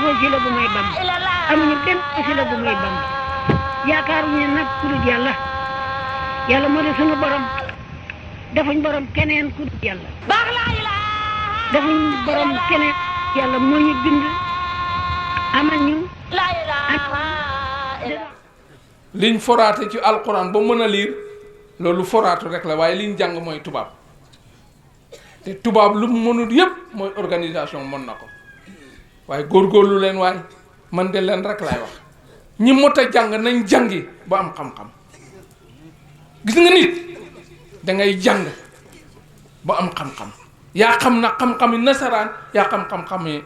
wasila bu may Bamba amuñu benn wasila bu may Bamba yaakaaruñu nag ku dul yàlla yàlla moo di sunu borom defuñ borom keneen ku dul yàlla defuñ borom keneen yàlla moo ñu bind amal ñu liñ foraate ci alquran ba mën a liir loolu foraatu rek la waaye liñ jàng mooy tubaab te tubaab lu mu mënul yépp mooy organisation mën na ko waaye góorgóorlu leen waaye man de leen rek laay wax ñi mot a jàng nañ jàngi ba am xam-xam gis nga nit dangay jàng ba am xam-xam yaa xam na xam-xami nasaraan yaa xam xam-xami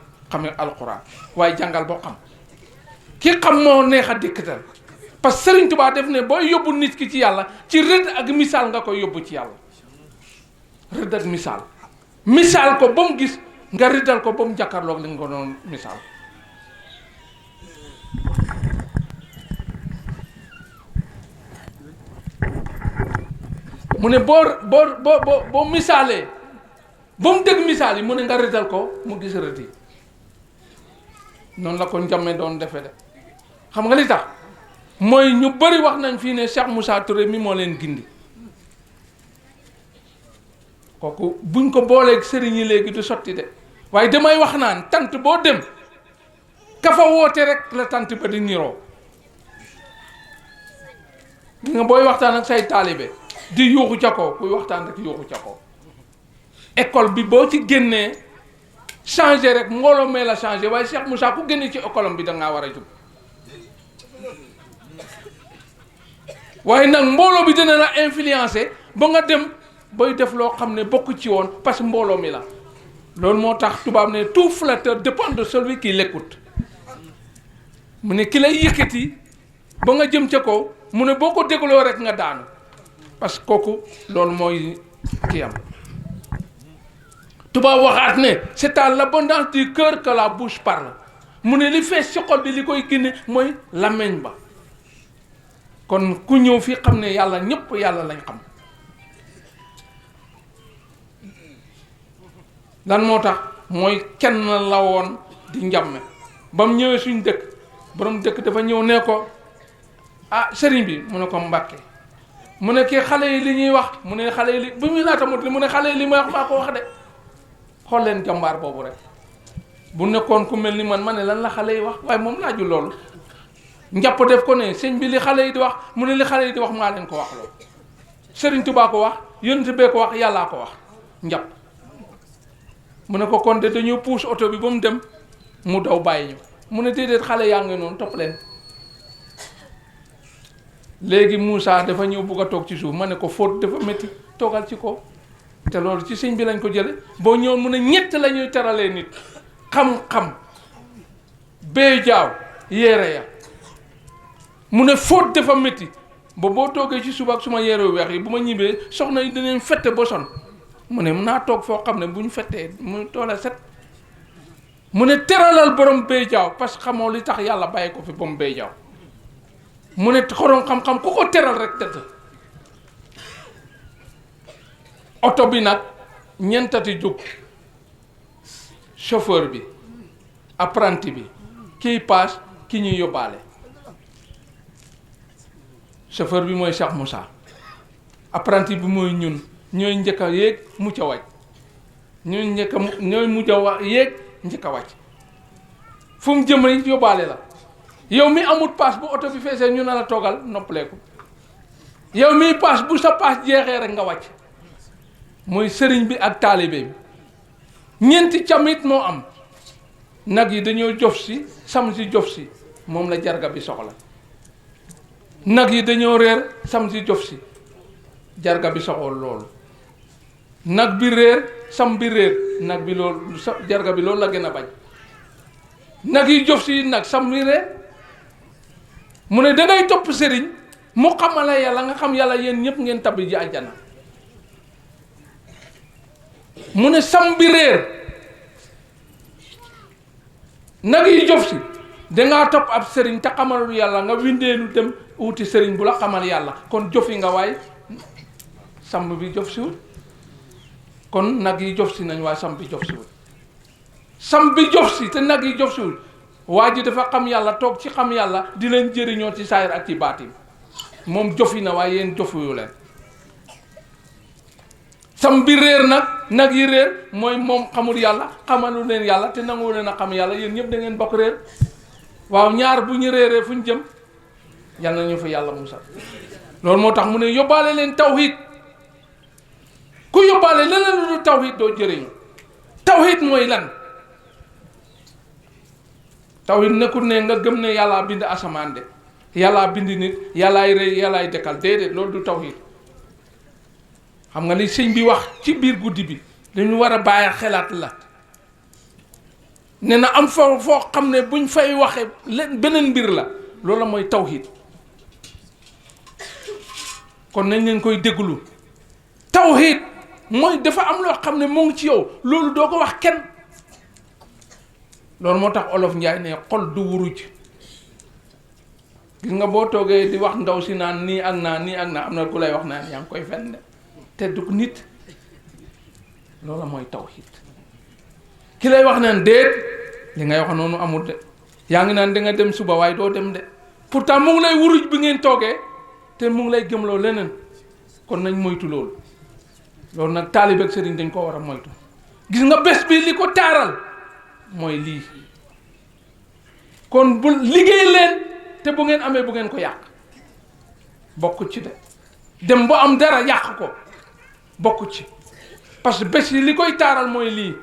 alquran waaye jàngal boo xam ki xam moo neex a dikkatal parce que Serigne Touba def ne booy yóbbu nit ki ci yàlla ci rëdd ak misaal nga koy yóbbu ci yàlla rëdd ak misaal ko ba mu gis nga rëddal ko ba mu jàkkaarloog li nga ko doon misaal mu ne boo misaalee ba mu dégg misaal yi mu ne nga rëddal ko mu gis rëdd yi noonu la ko njàmme doon defe de xam nga li tax mooy ñu bari wax nañ fii ne Cheikh Moussa Touré mi moo leen gindi kooku buñ ko booleeg sëriñ yi léegi du sotti de waaye damay wax naan tant boo dem ka fa woote rek la tant ba di niroo nga booy waxtaan ak say taalibe di yuuxu ca kaw kuy waxtaan rek yuuxu ca kaw école bi boo ci génnee changé rek mbooloo mee la changé waaye Cheikh Moussa ku génne ci école bi da ngaa war a jub waaye nag mbooloo bi dina la influencé ba nga dem booy def loo xam ne bokk ci woon parce que mbooloo mi la loolu moo tax tubaab ne tout flatteur dépend de celui qui l'écoute mu ne ki lay yëkkati ba nga jëm ca kaw mu ne boo ko dégloo rek nga daanu parce que kooku loolu mooy ki am tubaab waxaat ne c'est à l'abondance du cœur que la bouche parle mu ne li fees ci xol bi li koy génne mooy làmmiñ ba kon ku ñëw fi xam ne yàlla ñëpp yàlla lañ xam lan moo tax mooy kenn la woon di njàmme ba mu ñëwee suñ dëkk borom dëkk dafa ñëw ne ko ah sëriñ bi mu ne ko Mbàkke mu ne kii xale yi li ñuy wax mu ne xale yi li bu muy laata mot li mu ne xale yi li may wax maa ko wax de xool leen jàmbaar boobu rek bu nekkoon ku mel ni man ma ne lan la xale yi wax waaye moom laaju loolu njàpp def ko ne sëñ bi li xale yi di wax mu ne li xale yi di wax maa leen ko wax loolu Sëriñ Tuubaa ko wax yonent bee ko wax yàllaa ko wax njàpp mu ne ko kon de dañoo puus oto bi ba mu dem mu daw bàyyi ñu mu ne déedéet xale yaa ngi noonu topp leen léegi Moussa dafa ñëw bugg a toog ci suuf ma ne ko fóot dafa métti toogal ci kaw te loolu ci sëñ bi lañ ko jële boo ñëwoon mu ne ñett la ñuy teralee nit xam-xam bee jaaw yére ya mu ne fóot dafa métti ba boo toogee ci suba ak suma yére weex yi bu ma ñibbee soxna yi dinañ fette boson mu ne naa toog foo xam ne bu ñu fettee mu toola set mu ne teralal borom bee jaaw parce que xamoo li tax yàlla bàyyi ko fi ba mu bee jaaw mu ne xorom xam-xam ku ko teral rek tëdd oto bi nag ñeentati jóg chauffeur bi apprenti bi kiy paas ki ñuy yóbbaale chauffeur bi mooy Cheikh Moussa apprenti bi mooy ñun ñooy njëkk a yéeg mucc a wàcc ñooy mujj a yéeg njëkk a wàcc fu mu jëm rek yóbbaale la yow mi amut paas bu oto bi feesee ñu ne la toogal noppaleeku yow mi paas bu sa paas jeexee rek nga wàcc mooy sëriñ bi ak taalibe bi ñeenti camit moo am nag yi dañoo jof si sam si jof si moom la jarga bi soxla nag yi dañoo réer sam si jof si jarga bi soxla loolu nag bi réer sam bi réer nag bi loolu jarga bi loolu la gën a bañ nag yi jof si nag sam bi réer mu ne dangay topp sëriñ mu xamala yàlla nga xam yàlla yéen ñëpp ngeen tabbi ji àjjana mu ne sam bi réer nag yi jof si dangaa topp ab sëriñ te xamalul yàlla nga windeelu dem wuti sëriñ bu la xamal yàlla kon jofi nga waay samb bi jof siwul kon nag yi jof si nañ waaye sam bi jof siwul sam bi jof si te nag yi jof siwul waa ji dafa xam yàlla toog ci xam yàlla di leen jëriñoo ci saayir ak ci baatin moom jofi na waaye yéen jofuyu leen sam bi réer nag yi réer mooy moom xamul yàlla xamalu leen yàlla te nangu leen a xam yàlla yéen ñëpp da ngeen bokk réer waaw ñaar bu ñu réeree fu ñu jëm yal na ñu fa yàlla musal loolu moo tax mu ne yóbbaale leen tawhid ku yóbbaale leneen lu dul tawhid doo jëriñu tawhid mooy lan tawhid nekkul ne nga gëm ne yàllaa bind asamaan de yàllaa bind nit yàllaay rëy yàllaay dekkal déedéet loolu du tawhid xam nga li sëñ bi wax ci biir guddi bi dañu war a bàyyi xelaat la ne na am foo xam ne buñ fay waxe beneen mbir la loolu mooy tawhid kon nañ leen koy déglu tawhid mooy dafa am loo xam ne moo ngi ci yow loolu doo ko wax kenn loolu moo tax olof njaay ne xol du wuruj gis nga boo toogee di wax ndaw si naan nii ak naa am na ku lay wax naan yaa ngi koy fen de te du nit loolu mooy tawhid ki lay wax naan déet li ngay wax noonu amul de yaa ngi naan da nga dem suba waaye doo dem de pourtant mu ngi lay wuruj bi ngeen toogee te mu ngi lay gëmloo leneen kon nañ moytu loolu nag taalibe ak sëriñ dañ ko war a moytu gis nga bés bi li ko taaral mooy lii kon bu liggéey leen te bu ngeen amee bu ngeen ko yàq bokk ci de dem ba am dara yàq ko bokk ci parce que bés yi li koy taaral mooy lii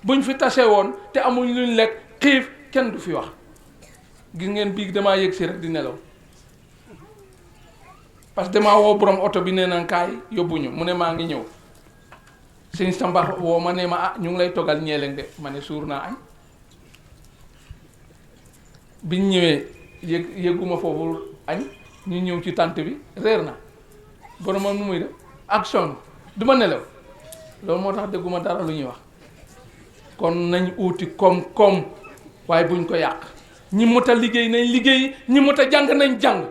buñ fi tase woon te amuñ luñ lekk xiif kenn du fi wax gis ngeen bii damaa yëg si rek di nelaw parce que damaa woo borom oto bi nee na kaay yóbbuñu mu ne maa ngi ñëw sëñ Samba woo ma ne ma ñu ngi lay togal ñeeleng de ma ne suur naa añ biñ ñëwee yëgguma foofu añ ñu ñëw ci tànt bi réer na boromam nu muy def action du ma nelaw loolu moo tax dégguma dara lu ñuy wax kon nañ uuti koom-koom waaye buñ ko yàq ñi mot a liggéey nañ liggéey ñi mot a jàng nañ jàng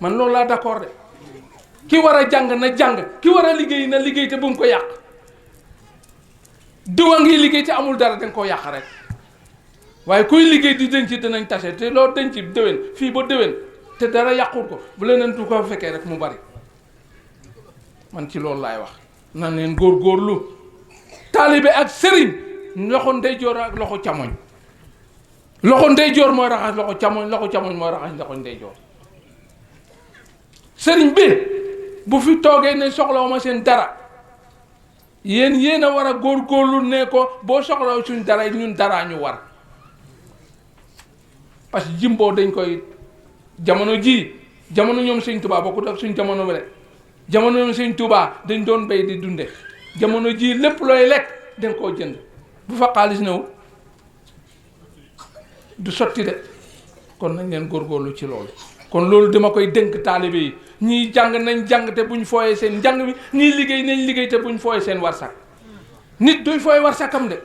man loolu laa d'accord de ki war a jàng na jàng ki war a liggéey na liggéey te bu mu ko yàq diwa ngi liggéey te amul dara danga koo yàq rek waaye kuy liggéey di denc dinañ tase te loo denc déwén fii ba déwén te dara yàqul ko bu leneen tu ko fekkee rek mu bari man ci loolu laay wax nan leen góorgóorlu taalibe ak sëriñ loxo ndeyjoor ak loxo càmmoñ loxo ndeyjoor mooy raxas loxo càmmoñ mooy raxas loxo ndeyjoor sëriñ bi bu fi toogee ne soxlawuma seen dara yéen a war a góorgóorlu ne ko boo soxlaw suñ dara ñun daraa ñu war parce que jimboo dañ koy jamono ñoom sëñ Tuubaa bokkut ak suñ jamono bi rek jamono ñoom sëñ Tuubaa dañ doon bay di dunde jamono ji lépp looy lekk dañ koo jënd bu fa xaalis ñëw du sotti de kon nañ leen góorgóorlu ci loolu kon loolu dama koy dénk taalibe yi ñii jàng nañ jàng te buñ fooyee seen njàng mi ñii liggéey nañ liggéey te buñ fooyee seen warsak nit duy fooy warsakam de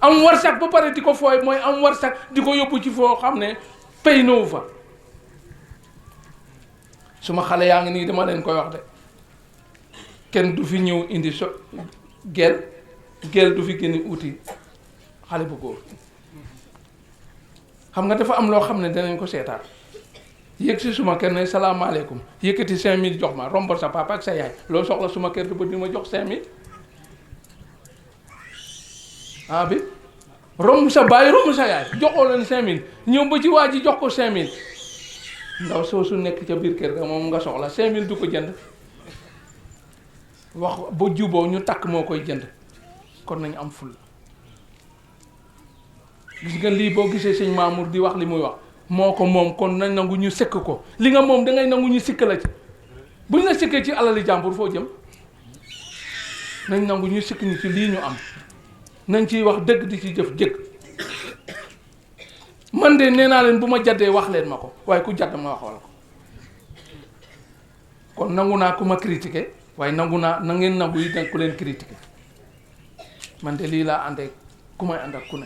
am warsak ba pare di ko fooy mooy am warsak di ko yóbbu ci foo xam ne pay nowu fa suma xale yaa ngi nii dama leen koy wax de kenn du fi ñëw indi gel du fi génn uti xale bu góor xam nga dafa am loo xam ne danañ ko seetaan yëg si suma kër ne salaamaaleykum yëkkati 5000 jox ma rombal sa papa ak sa yaay loo soxla suma kër ba di ma jox 5000 bi romb sa baay romb sa yaay joxoo leen 5000 ñëw ba ci waa ji jox ko 5000 ndaw soosu nekk ca biir kër ga moom nga soxla 5000 du ko jënd wax ba juboo ñu takk moo koy jënd kon nañ am ful gis nga lii boo gisee sëñ Mamour di wax li muy wax moo ko moom kon nañ nangu ñu sëkk ko li nga moom dangay nangu ñu sikk la ci buñ la sikkee ci alali jàmbur foo jëm nañ nangu ñu sikk ñu ci lii ñu am nañ ciy wax dëgg di ci jëf jëkk man de nee naa leen bu ma jaddee wax leen ma ko waaye ku jadd ma waxal ko kon nangu naa ku ma critiquer waaye nangu naa na ngeen nangu yi nag ku leen critiquer man de lii laa àndee ku may ànd ak ku ne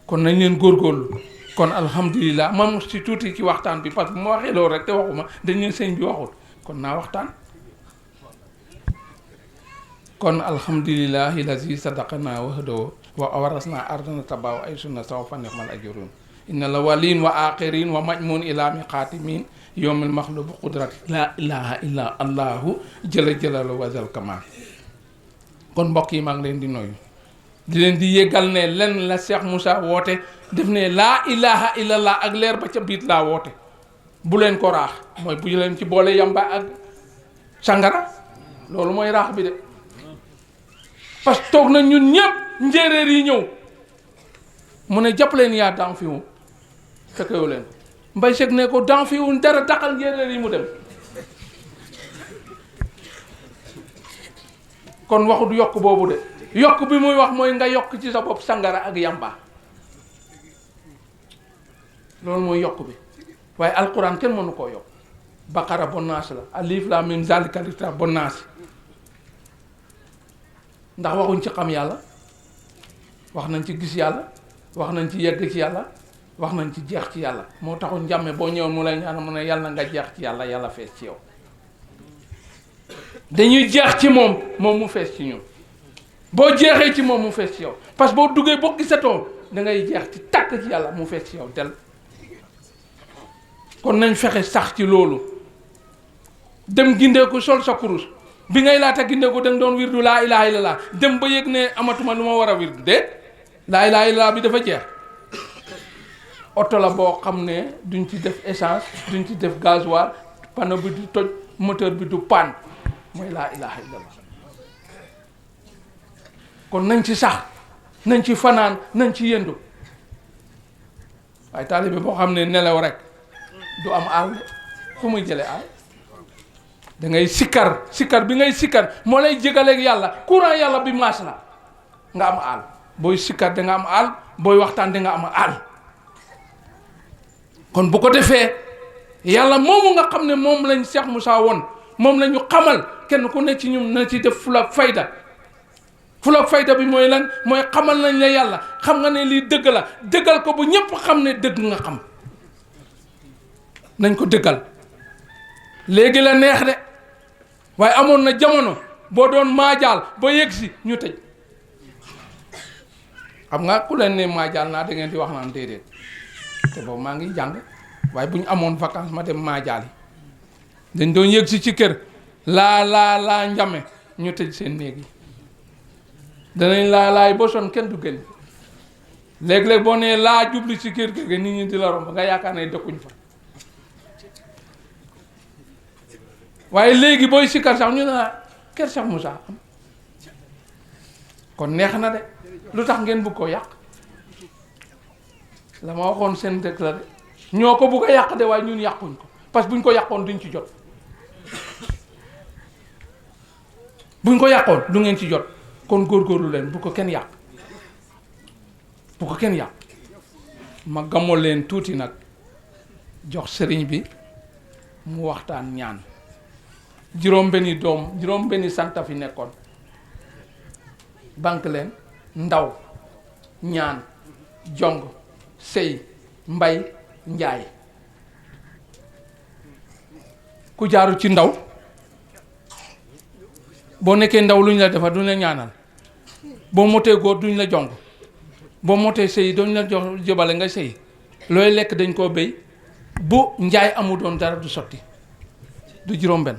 kon nañ leen góorgóorlu kon alhamdulilah man si tuuti ci waxtaan bi parce que bu ma waxee loolu rek te waxuma dañ leen sëñ bi waxul kon naa waxtaan kon alhamdulilahi lazi sadaqana wahdahu wa awarasna ardana tabaw ay sunna saw fa nixmal ajurun inna la walin wa axirin wa majmun ila miqaati min yowmil maxlubu qudrati la ilaha illa allahu jëla jëlalu wazal kamal. kon mbokk yi maa ngi leen di nuyu di leen di yëgal ne lenn la Cheikh Moussa woote def ne laa ilaha illallah ak leer ba ca biit laa woote. bu leen ko raax mooy bu leen ci boole yamba ak sangara loolu mooy raax bi de parce que toog na ñun ñëpp njéeréer yi ñëw mu ne jàpp leen yaa daan fi wu fekk yow leen mbay seg ne ko daan fi wu dara daqal njéeréer yi mu dem. kon waxut yokk boobu de yokk bi muy wax mooy nga yokk ci sa bopp sangara ak yamba loolu mooy yokk bi waaye alquran kenn mënu koo yokk. baqara bonnaas la alif lam mim zalikal kitaab bonnaas ndax waxuñ ci xam yàlla wax nañ ci gis yàlla wax nañ ci yegg ci yàlla wax nañ ci jeex ci yàlla moo taxoon njàmme boo ñëwoon mu lay ñaan mu ne yàlla nga jeex ci yàlla yàlla fees ci yow. dañuy jeex ci moom mu fees ci ñun boo jeexee ci moom mu fees ci yow parce que boo duggee boo gisatoo da ngay jeex ci tàkk ci yàlla mu fees ci yow del. kon nañ fexe sax ci loolu dem gindeeku sol sa kurus bi ngay laata gindeeku da nga doon wirdu laa ilaha illallah dem ba yëg ne amatuma lu ma war a wirdu de laa ilaha illallah bi dafa jeex. oto la boo xam ne duñ ci def essence duñ ci def gasoil panneau bi du toj moteur bi du panne mooy laa ilaha illallah. kon nañ ci sax nañ ci fanaan nañ ci yendu waaye taalibe boo xam ne nelaw rek du am aal fu muy jële aal da ngay sikkar bi ngay sikkar moo lay jégaleeg yàlla courant yàlla bi maas la nga am aal booy sikkar da nga am aal booy waxtaan da nga am aal. kon bu ko defee yàlla moomu nga xam ne moom lañ Cheikh Moussa woon moom la ñu xamal kenn ku ne ci ñun na ci def fula fayda bi mooy lan mooy xamal nañ la yàlla xam nga ne lii dëgg la dëggal ko bu ñëpp xam ne dëgg nga xam nañ ko dëggal. léegi la neex de waaye amoon na jamono boo doon maajaal ba yegg si ñu tëj xam nga ku leen ne maajaal naa da ngeen di wax naan déedéet te boobu maa ngi jàng waaye bu ñu amoon vacance ma dem maajaal yi dañ doon yegg si ci kër laa njame ñu tëj seen néeg yi danañ laay ba son kenn du génn léeg-léeg boo nee laa jubli ci kër gi nit ñi di la romb nga yaakaar ne dëkkuñ fa. waaye léegi booy sikkar sax ñu ne kër Cheikh Moussa am kon neex na de lu tax ngeen bëgg koo yàq la ma waxoon seen dëkk la de ñoo ko bëgg a yàq de waaye ñun yàquñ ko parce que buñ ko yàqoon duñ ci jot buñ ko yàqoon du ngeen ci jot kon góorgóorlu leen bu ko kenn yàq ma gamoo leen tuuti nag jox sëriñ bi mu waxtaan ñaan. juróom benni santa fi nekkoon banque leen ndaw ñaan jong sëy mbay njaay ku jaaru ci ndaw boo nekkee ndaw lu ñu la defar duñ la ñaanal boo motee góor duñ la jong boo motee sëy duñ la jox jëbale nga sëy looy lekk dañ koo béy bu njaay amu doon dara du sotti du juróom benn.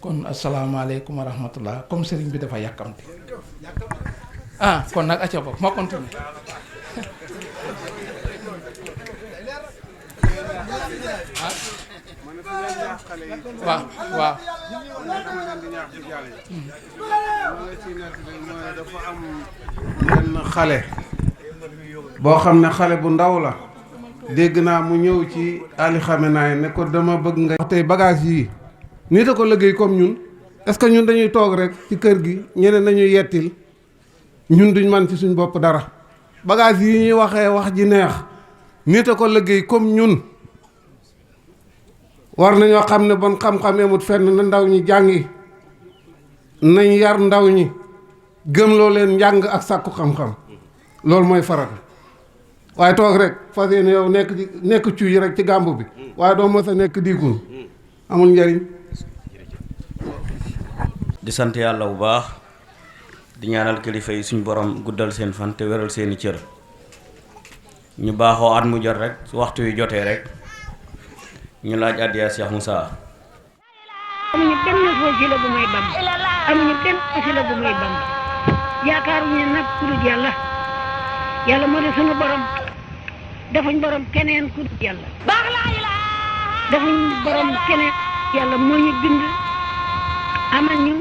kon asalaamaaleykum wa rahmatullah comme sëriñ bi dafa yàkkamti kon nag acca bopp ma continue waaw dafa am benn xale boo xam ne xale bu ndaw la dégg naa mu ñëw ci Ali Khamenei ne ko dama bëgg nga tey bagage yii nit a ko liggéey comme ñun est-ce que ñun dañuy toog rek ci kër gi ñeneen nañuy yettil ñun duñ man ci suñ bopp dara bagage yi ñuy waxee wax ji neex nit a ko liggéey comme ñun war nañoo xam ne bon xam-xam yemut fenn na ndaw ñi jàngi nañ yar ndaw ñi gëmloo leen njàng ak sàkku xam-xam loolu mooy farata waaye toog rek fas yéene yow nekk cuuy rek ci gàmbu bi waaye doo mës a nekk diigun amul njariñ. di sant yàlla bu baax di ñaanal kilifa yi suñ borom guddal seen fan te wéral seeni cër ñu baaxoo at mu jot rek su waxtu wi jotee rek ñu laaj addiya Cheikh Moussa. amuñu benn wasila bu may bam amuñu benn wasila bu may bam yaakaaruñu nag ku dul yàlla yàlla moo di sunu borom defuñ borom keneen ku dul yàlla defuñ borom keneen yàlla moo ñu bind amal ñu